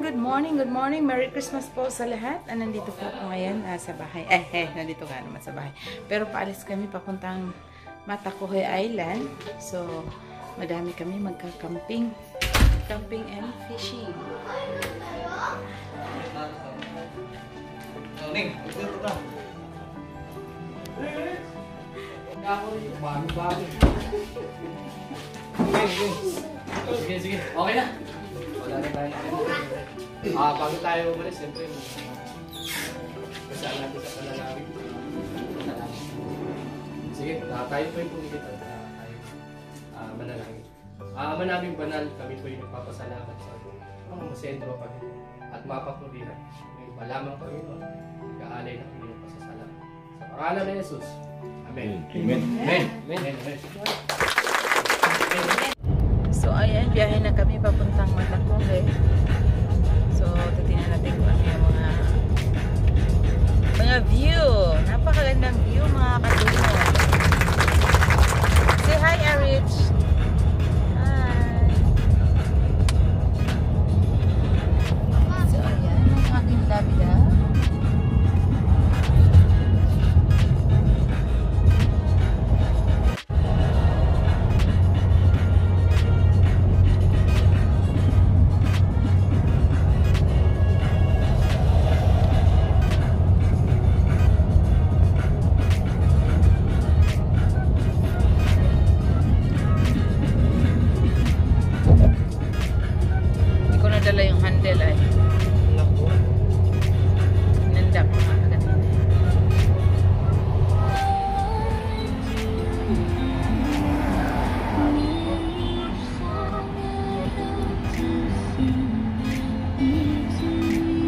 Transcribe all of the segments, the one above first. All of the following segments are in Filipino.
good morning. Merry Christmas po sa lahat. Nandito po ako ngayon sa bahay. Nandito nga naman sa bahay. Pero paalis kami papuntang Matacoy Island. So, madami kami magka-camping. Camping and fishing. Ning, ito ka. Ako rin. Bago. Sige. Okay na. Wala na tayo. Bago tayo umalis, siyempre. Kasaan natin sa panalangin. Sige, tayo po yung pumigit. Tayo manalangin. Manaming banal, kami po yung nagpapasalamat sa mga masentro kami at mapapurihan. May malamang Panginoon, kaalay ng Panginoon pasasalamat. Sa pangalan ni Jesus. Amen. Amen. So, ayan, biyahe na kami papuntang Matacoy. So, titingnan natin kung ano yung mga view. Napakagandang view, mga katulong. Say hi, Arich. Hi. So, ayan, ang aking labida. Dala yung handle ay nandak agad.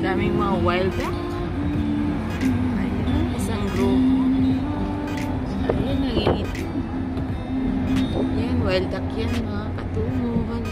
Daming mga wild duck. Ayan, isang group. Ayan, nangingit. Ayan, wild duck yan, mga katunguhan.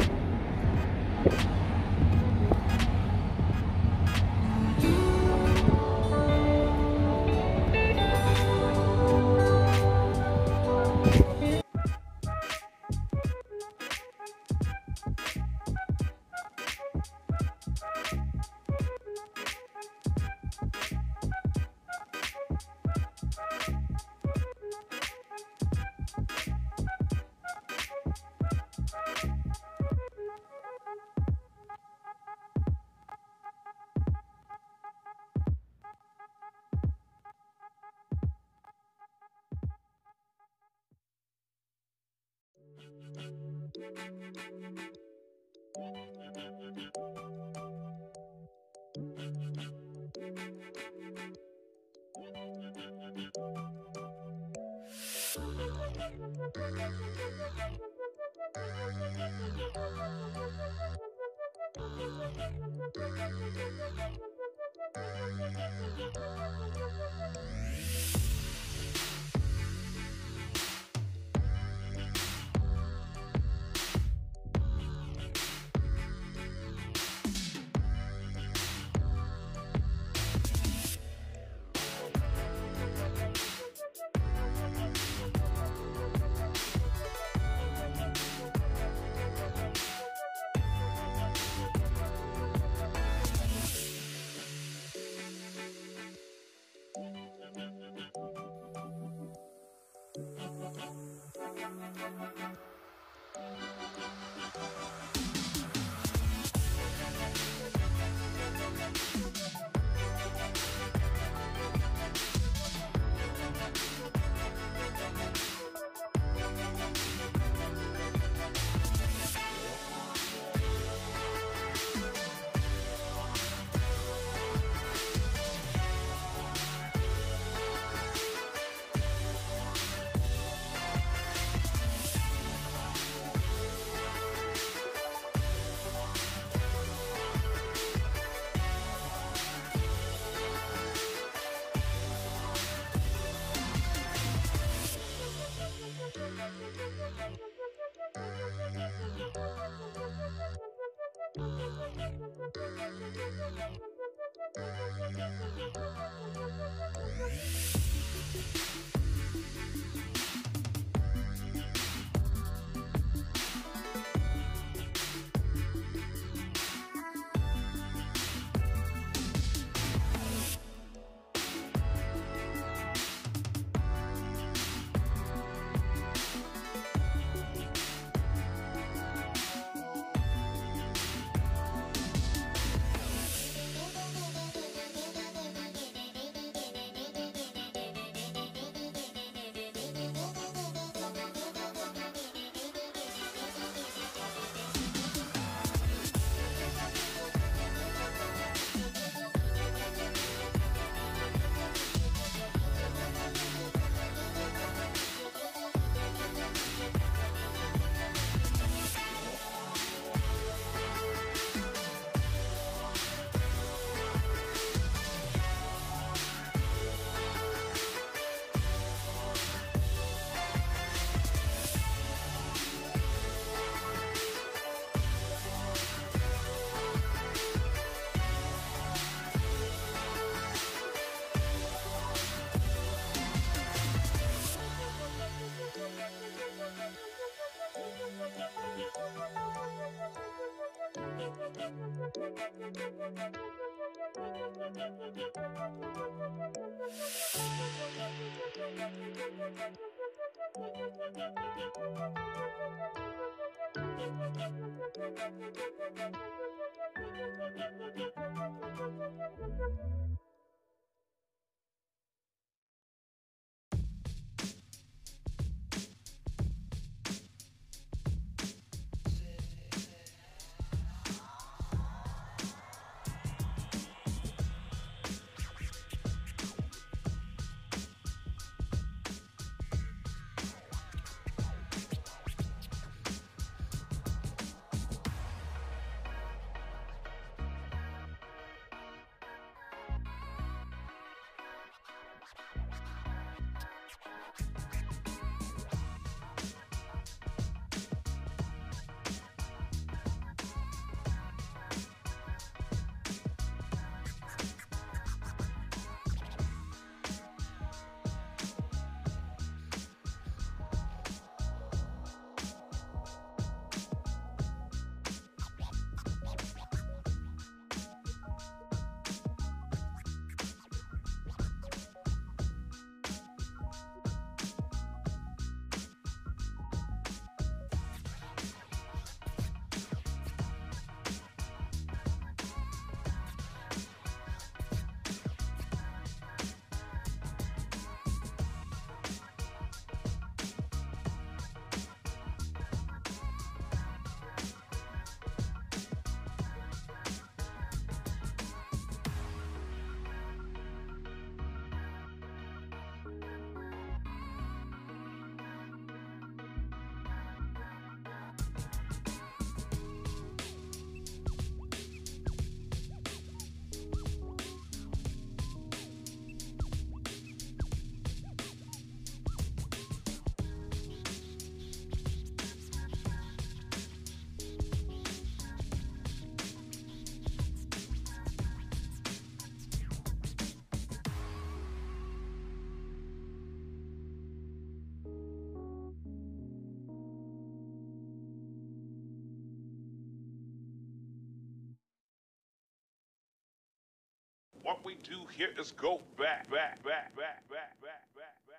What we do here is go back, back, back, back, back, back, back, back.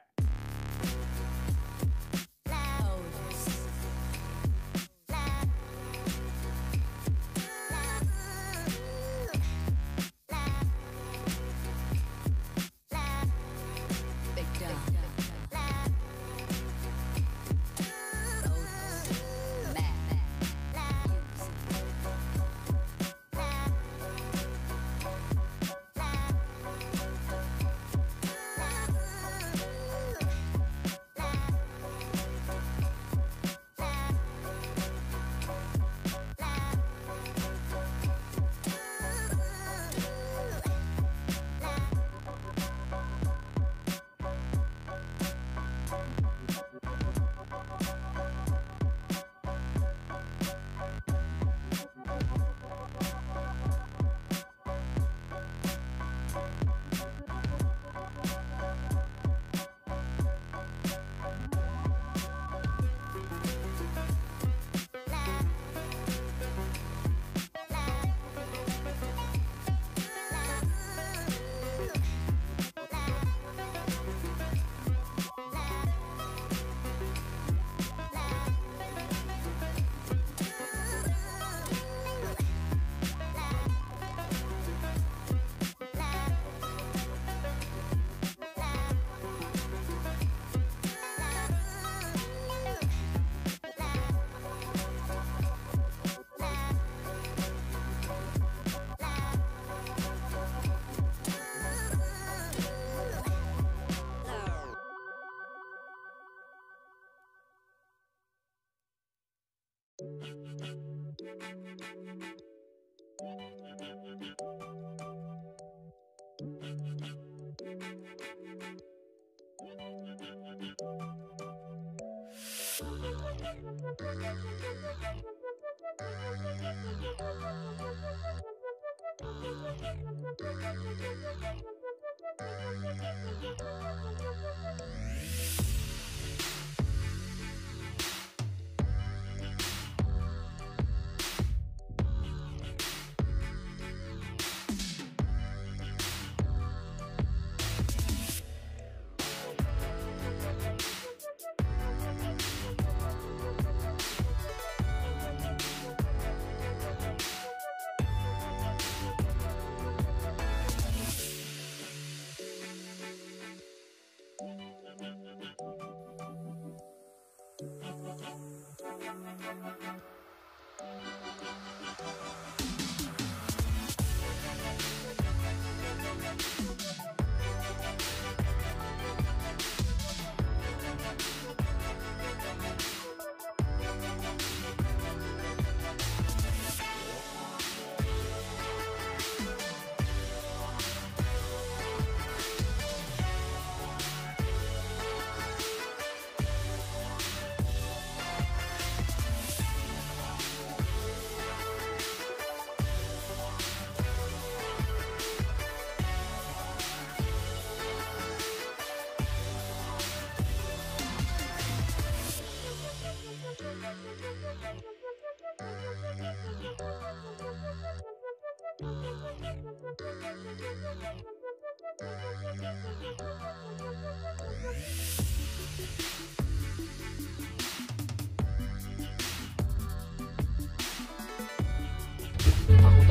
Papunta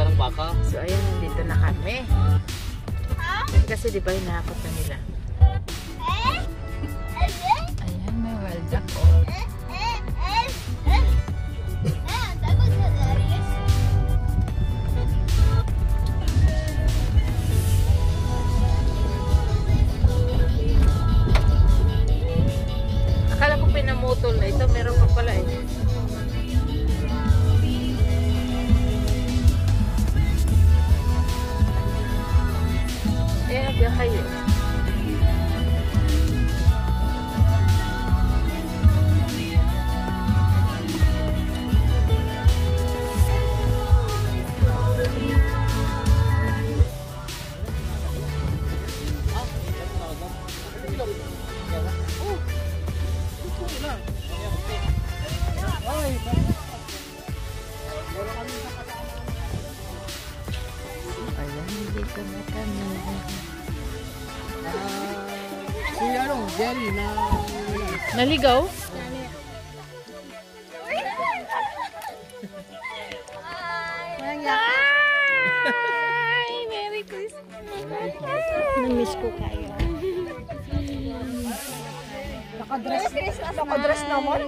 ng baka. So, ayan, nandito na kami. Kasi di ba hinahakot na nila? Ayan, may wild duck, oh. Akala ko pinamutol na ito, meron pa pala eh. Ayan, biya kayo. Ayan, dito na kami. Si Jerry na... Naligaw? Hi! Merry Christmas! Namiss ko kayo. Nakadress naman.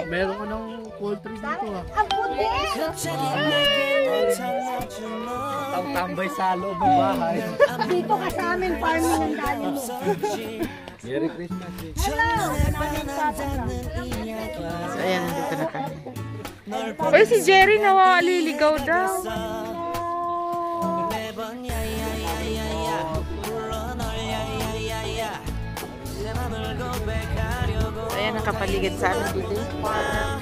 Meron ka ng poultry dito ah. Ang puti! Tambay sa loob ng bahay. Dito ka sa amin, farming ng dali mo. Merry Christmas. Hello! So, ayan, nandito na kami. Uy, si Jerry nawaliligaw daw. So, ayan, nakapaligid sa amin dito yung farm.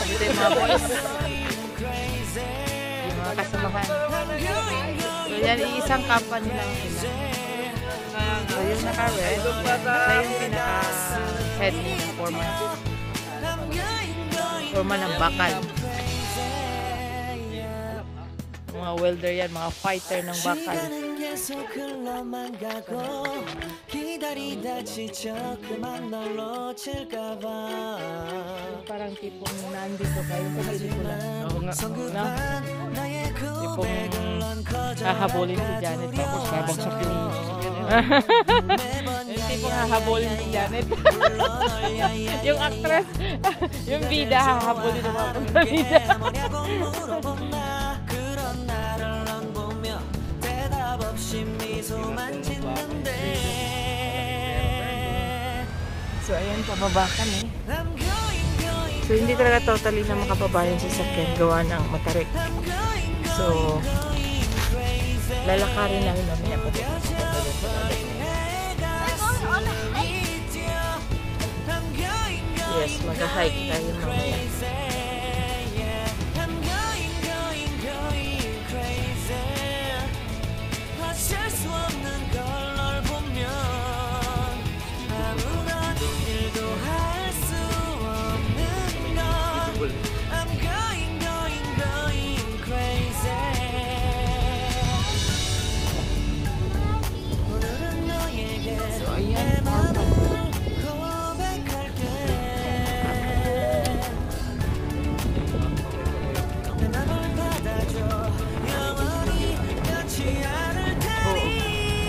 Dito yung mga boys. Yung mga kasamahan. So, yan, iisang company lang sila. So, yung naka-red, siya yung pinaka-head ng foreman. Foreman ng bakal. Mga welder yan, mga fighter ng bakal. Parang tipong nandito kayo sa pelikula. Oo nga. Tipong hahabulin si Janet. Tapos babagsak yung yung tipong hahabulin si Janet. Yung actress, yung bida hahabulin ng mga bida. So, ayan, pababa kami. So, hindi talaga totally na makababa yung sasakyan gawa ng matarik. So, lalakarin namin mamaya po. Yes, mag-hike tayo mamaya.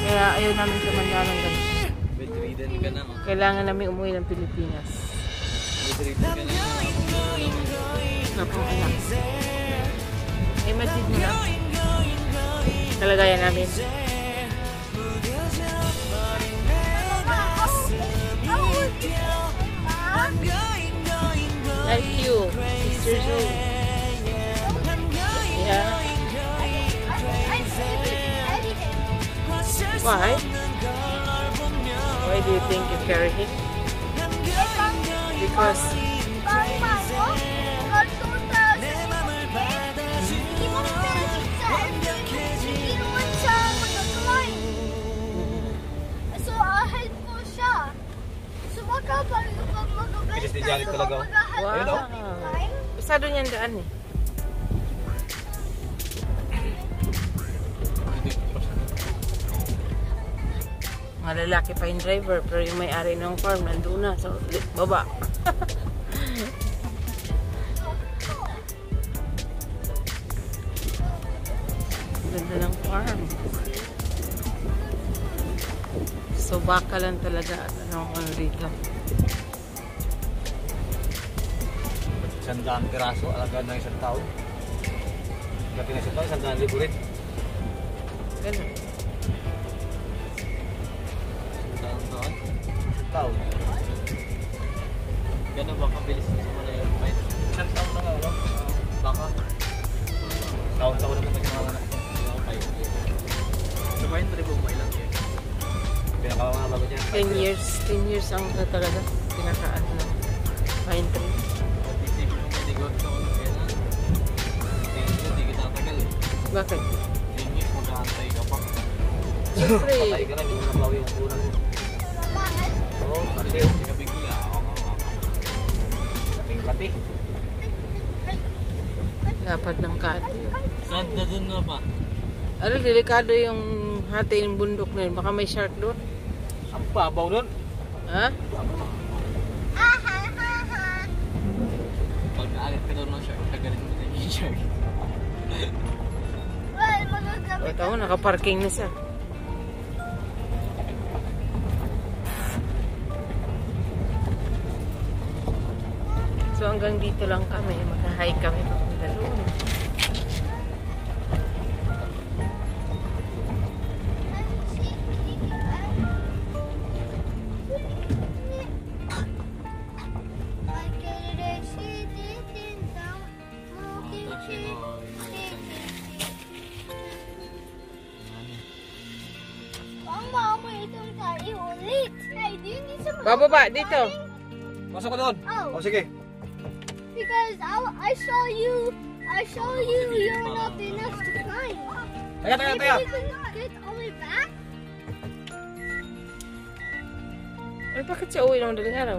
Kaya ayaw namin sa Mandalang ganun. Bedridden ka na. Kailangan namin umuwi ng Pilipinas. Bedridden ka na. Napong anak. Imagine mo na. Kalagayan namin. Like you, 6 years old. Yeah. Why? Why do you think you carry him? Because So, help ko siya. So, Si Janet talaga. Ayun, Wow. Usado niyan daan eh. Mga lalaki pa yung driver, pero yung may-ari ng farm nandun na sa baba. Ganda ng farm. So baka lang talaga at ano dito. 100 piraso, alagaan ng isang taon. Dati na isang taon, 100,000 rin. Ganun. Isang taon. Ganun ba kabilis sa mga yun? May isang taon na nga, no? Baka. Taon-taon naman kasi mga anak. So, may tribo mo ilang years? Pinakamga bago niya. 10 years ang talaga pinakaan ng pine tree. Hindi kita tagal eh. Bakit? 10 years, mag-aantay ka pa. Siyempre, Patay ka na, hindi mo nabawi yung kurang mo. Oo, kasi hindi ka bigla. Kaping-kaping. dapat ng kati. Saan na dun na ba? Ano, delikado yung hati ng bundok na yun. Baka may shark doon. Ang babaw dun. Ha? Pag naalit ka doon ng shark, tagalit mo na yung shark. O, tao, nakaparking na siya. So hanggang dito lang kami, mag-hike kami papunta doon. Bababa dito. Masok ka doon. Oh. O sige. Because I saw you you're not enough to climb. Taya, taya, Maybe taya. you can get all the way back? Ay, bakit siya uwi ng madaling araw?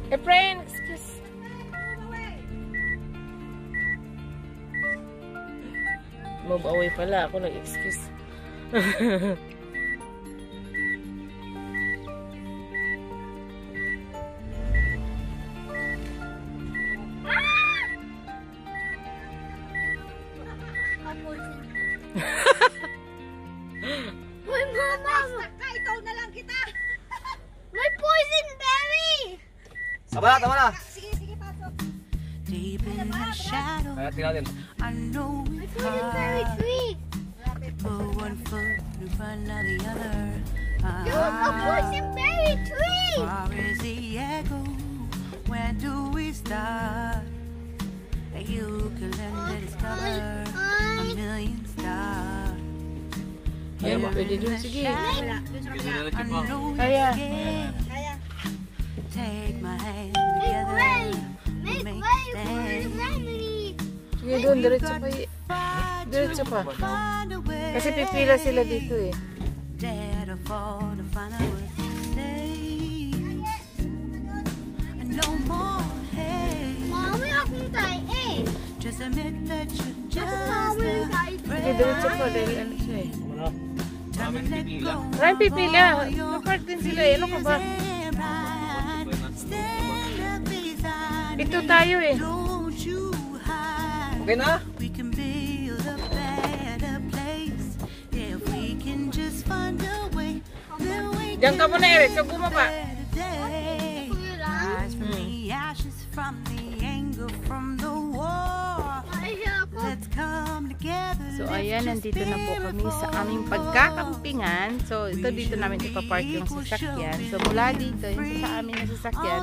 Eh, friend, excuse. Move away pala. Ako nag-excuse. My mama! Ikaw na lang kita! May poison berry! Tama na, tama na. Sige, sige, pasok. Deep in the shadow, Kaya tingnan natin. I know May it's poison berry hard. tree! Put one foot in front of the other. Look, a poison berry tree! Far as the echo, where do we start? You can learn to discover a million stars. Ayan, pwede dun. Sige. I know Kaya. you can. Take my hand Make together. way! Make Make way for stand. the remedy! Sige dun, diretso pa. Diretso pa. Find a way. Kasi pipila sila dito eh. Dare to fall to find out what to say. No more hate. Mami, akong tayo eh! Just admit that you're just Mami, a tayo Sige, diretso pa dahil ano siya eh. Ano? Maraming pipila. Maraming pipila. Napark din sila eh. Ano ka ba? Dito tayo eh. Don't you hide. Okay na? We can build a better place if we can just find a way. Then we Diyan ka muna Eric. So bumaba. better day. Kuya lang? Rise from the ashes, from the anger, from the war. Mahiya ako. Let's come together. So ayan, nandito na po kami sa aming pagkakampingan. So ito dito namin ipapark yung sasakyan. So mula dito, yung sa amin na sasakyan.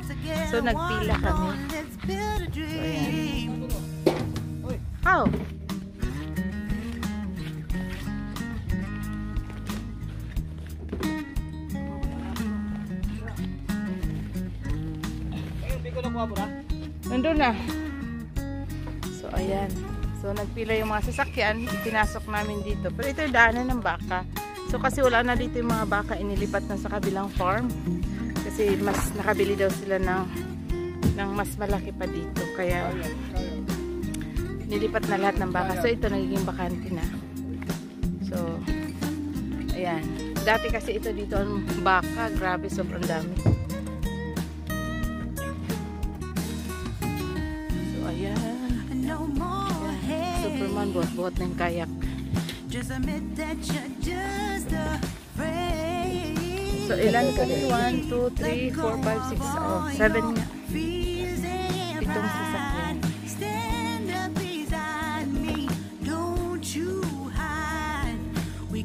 So nagpila kami. So ayan. How? Hindi ko nakuha mo na. Nandun na. So ayan. So nagpila yung mga sasakyan. Pinasok namin dito. Pero ito yung daanan ng baka. So kasi wala na dito yung mga baka. Inilipat na sa kabilang farm. Kasi Kasi mas nakabili daw sila ng mas malaki pa dito. Kaya nilipat na lahat ng baka. So ito nagiging bakante na. So ayan. Dati kasi ito dito ang baka. Grabe, sobrang dami. So ayan. Superman buhat-buhat ng kayak. So ilan kami? 1, 2, 3, 4, 5, 6, 7 nga. Itong sasakyan.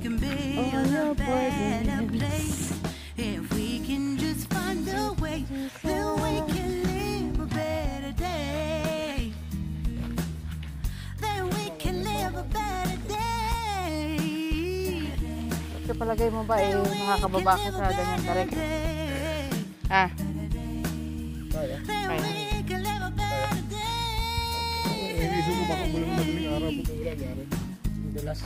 All your burdens. If we can just find a way, then we can live a better day. Then we can live a better day. Sa palagay mo ba makakababa ka sa ganyang tarik? Ah. Kaya. Hindi mo baka bulang madaling araw kung wala gari. Dalas.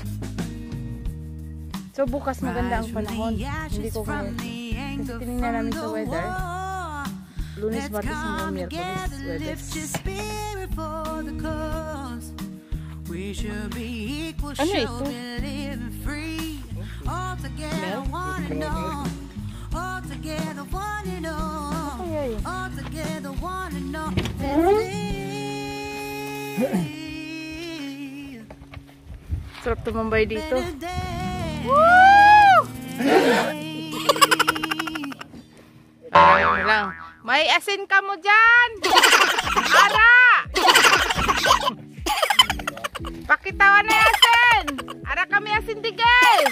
So bukas maganda ang panahon. Hindi ko kaya. Kasi tinignan namin sa weather. Lunes, Martes, hanggang Miyerkules weather. Ano ito? Sarap tumambay dito. Woo! Lang. May asin ka mo dyan! Ara! Pakitawan na asin! Ara kami asin tigil!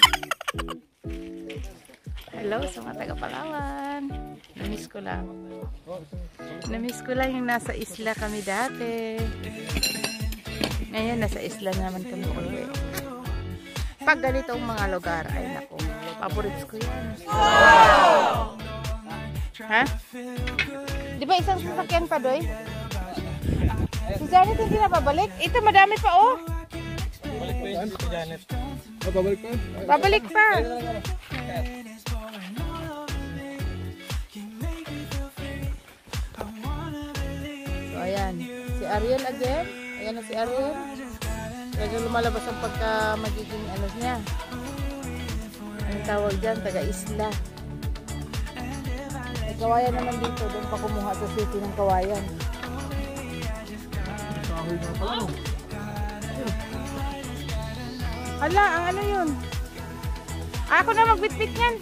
Hello sa mga taga-Palawan. Namiss ko lang. Namiss ko lang yung nasa isla kami dati. Ngayon nasa isla naman kami ulit. Pag ganitong mga lugar, ay naku, favorites ko yan. Ha? Di ba isang sasakyan pa, Doy? Si Janet hindi na pabalik? Ito, madami pa, oh. Balik pa yun si Janet. Babalik pa? Babalik pa. So, ayan. Si Ariel again. Ayan na si Ariel. Kaya lumalabas ang pagka magiging ano niya. Ang tawag dyan, taga-isla. May kawayan naman dito. Doon pa kumuha sa city ng kawayan. Hala, ang ano yun? Ako na magbitbit yan.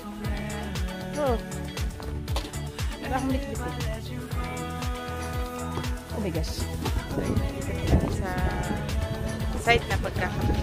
Oh. Wala akong bitbit. Oh my gosh. Sa site na pagkakapit.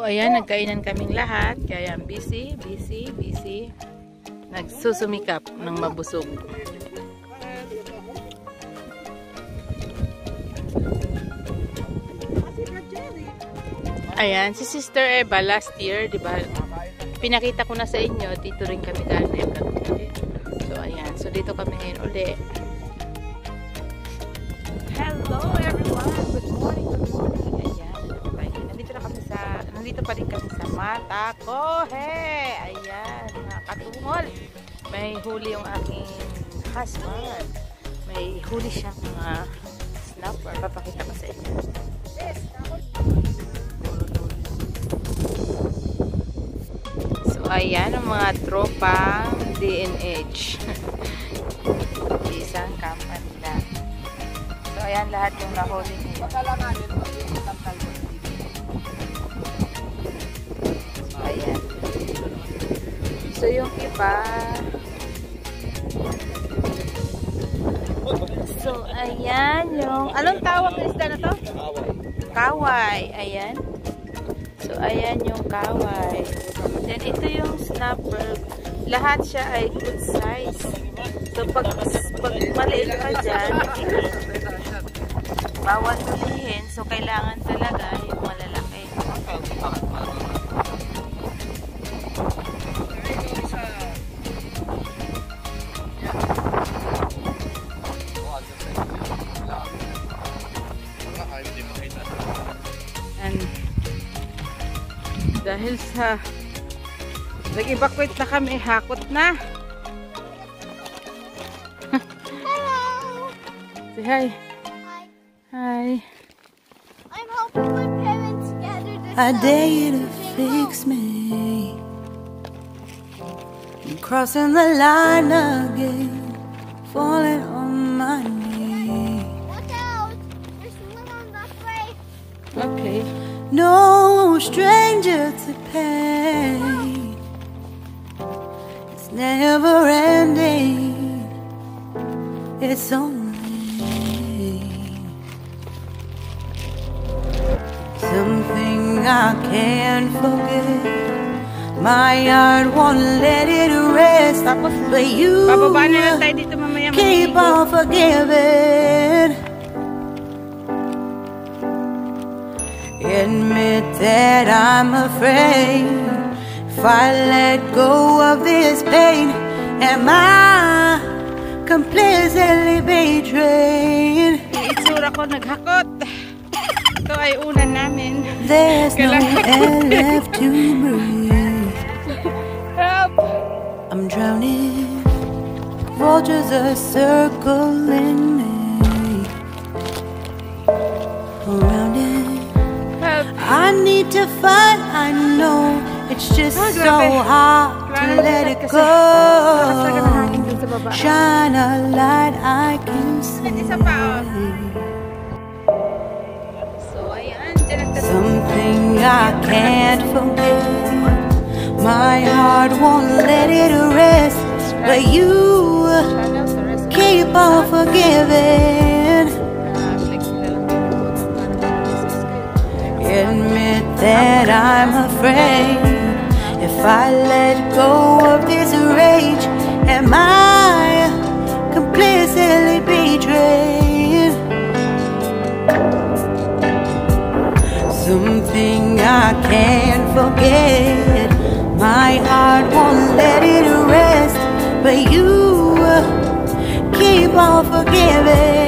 ayan, nagkainan kaming lahat. Kaya busy. Nagsusumikap ng mabusog. Ayan, si Sister Eva last year, di ba? Pinakita ko na sa inyo, dito rin kami dati. So, ayan. So, dito kami ngayon uli. Hello everyone! Good morning! Ayan, nandito pa rin kami sa Matacoje! Ayan, mga katungol. May huli yung aking husband. May huli siyang mga snapper. Papakita ko sa inyo. So, ayan ang mga tropang DNH. Isang company lang. So, ayan lahat yung nahuli niya. So, ayan. So, yung iba. So, ayan yung, anong tawag na isda na to? Kaway. Ayan. So, ayan yung kaway. Then, ito yung snapper. Lahat siya ay good size. So, pag maliit ka dyan, bawal tulihin. So, kailangan talaga yung malalaki. And, dahil sa nag-evacuate na kami, hakot na. Hello. Say hi. Hi. Hi. I'm helping my parents gather the I stuff dare you to bring fix home. me. I'm crossing the line again, falling on my knees. Watch out! There's someone on that way. Okay. No stranger to pain. It's never ending. It's only something I can't forget. My heart won't let it rest. Tapos, But you bababa na lang tayo dito mamaya. keep on forgiving. Admit that I'm afraid. If I let go of this pain, am I completely betrayed? Itsura ko naghakot. Ito ay unan namin. There's no air left to breathe. Help! I'm drowning. Vultures are circling me. Around it, Help! I need to fight. I know it's just so grabe. hard to let it go. Lakas talaga ng hangin dun sa baba. Shine a light I can see. Isa pa, oh. So, ayan. Diyan nagtatapos. Something I can't forget. My heart won't let it rest, but you keep on forgiving. Admit that I'm afraid. If I let go of this rage, am I completely betrayed? Something I can't forget. My heart won't let it rest, but you keep on forgiving.